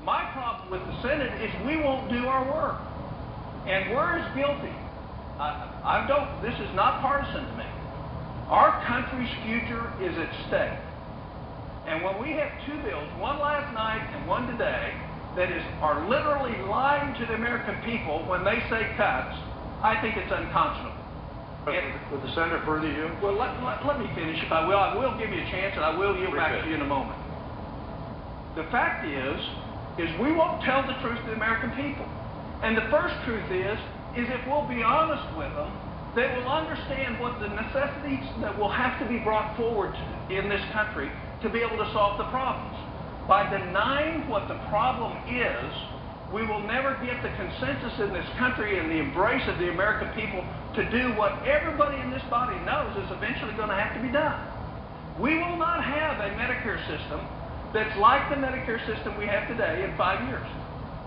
My problem with the Senate is we won't do our work. And we're as guilty. This is not partisan to me. Our country's future is at stake. And when we have two bills, one last night and one today, that are literally lying to the American people when they say cuts, I think it's unconscionable. Would the Senator further you? Well, let me finish if I will. I will give you a chance and I will yield back to you in a moment. The fact is we won't tell the truth to the American people. And the first truth is if we'll be honest with them, they will understand what the necessities that will have to be brought forward in this country to be able to solve the problems. By denying what the problem is, we will never get the consensus in this country and the embrace of the American people to do what everybody in this body knows is eventually going to have to be done. We will not have a Medicare system that's like the Medicare system we have today in 5 years.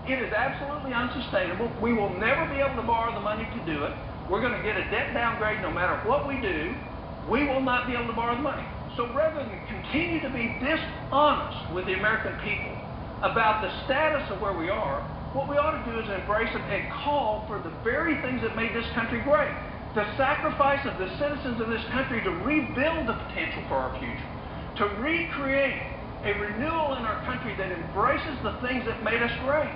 It is absolutely unsustainable. We will never be able to borrow the money to do it. We're going to get a debt downgrade no matter what we do. We will not be able to borrow the money. So rather than continue to be dishonest with the American people about the status of where we are, what we ought to do is embrace it and call for the very things that made this country great. The sacrifice of the citizens of this country to rebuild the potential for our future, to recreate a renewal in our country that embraces the things that made us great.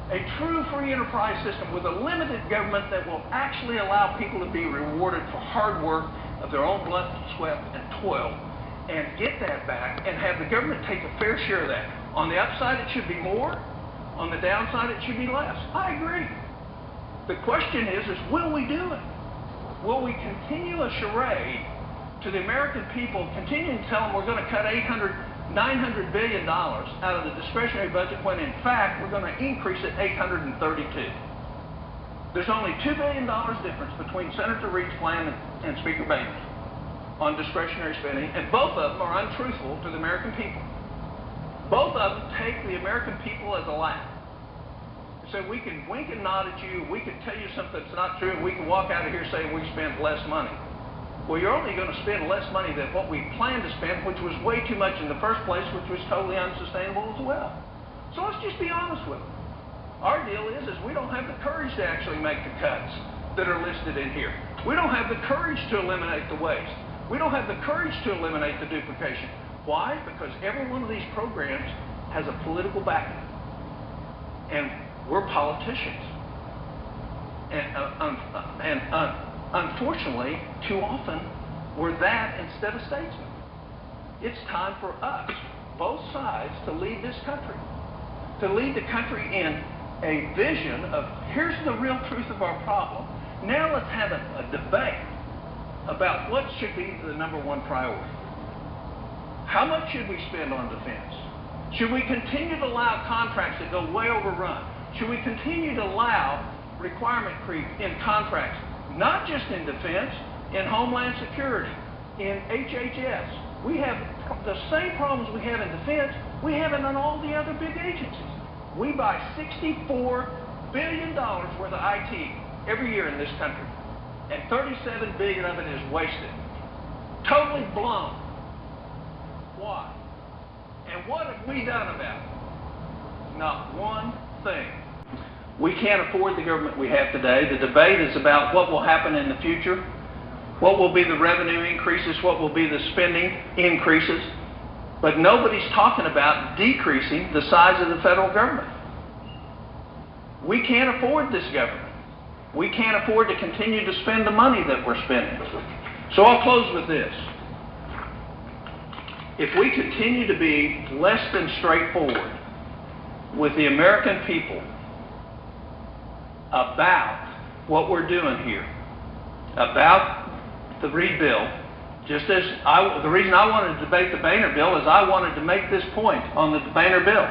A true free enterprise system with a limited government that will actually allow people to be rewarded for hard work of their own blood, sweat, and toil, and get that back and have the government take a fair share of that. On the upside, it should be more. On the downside, it should be less. I agree. The question is will we do it? Will we continue a charade to the American people, continuing to tell them we're going to cut $900 billion out of the discretionary budget when in fact we're going to increase it $832? There's only $2 billion difference between Senator Reid's plan and Speaker Boehner's on discretionary spending, and both of them are untruthful to the American people. Both of them take the American people as a laugh. So we can wink and nod at you, we can tell you something that's not true, and we can walk out of here saying we spent less money. Well, you're only going to spend less money than what we planned to spend, which was way too much in the first place, which was totally unsustainable as well. So let's just be honest with them. Our deal is we don't have the courage to actually make the cuts that are listed in here. We don't have the courage to eliminate the waste. We don't have the courage to eliminate the duplication. Why? Because every one of these programs has a political backing. And we're politicians. And unfortunately, too often, we're that instead of statesmen. It's time for us, both sides, to lead this country. To lead the country in a vision of, here's the real truth of our problem. Now let's have a debate about what should be the #1 priority. How much should we spend on defense? Should we continue to allow contracts that go way overrun? Should we continue to allow requirement creep in contracts, not just in defense, in Homeland Security, in HHS? We have the same problems we have in defense, we have it in all the other big agencies. We buy $64 billion worth of IT every year in this country, and $37 billion of it is wasted. Totally blown. Why? And what have we done about it? Not one thing. We can't afford the government we have today. The debate is about what will happen in the future, what will be the revenue increases, what will be the spending increases, but nobody's talking about decreasing the size of the federal government. We can't afford this government. We can't afford to continue to spend the money that we're spending. So I'll close with this. If we continue to be less than straightforward with the American people about what we're doing here, about the Reid bill, just as the reason I wanted to debate the Boehner bill is I wanted to make this point on the Boehner bill.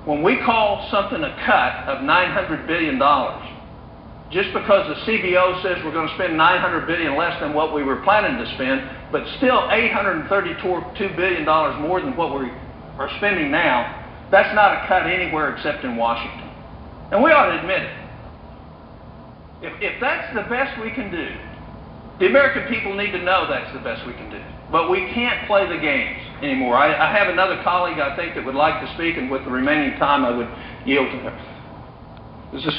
When we call something a cut of $900 billion, just because the CBO says we're going to spend $900 billion less than what we were planning to spend, but still $832 billion more than what we are spending now, that's not a cut anywhere except in Washington. And we ought to admit it. If that's the best we can do, the American people need to know that's the best we can do. But we can't play the games anymore. I have another colleague, I think, that would like to speak, and with the remaining time, I would yield to her. Does the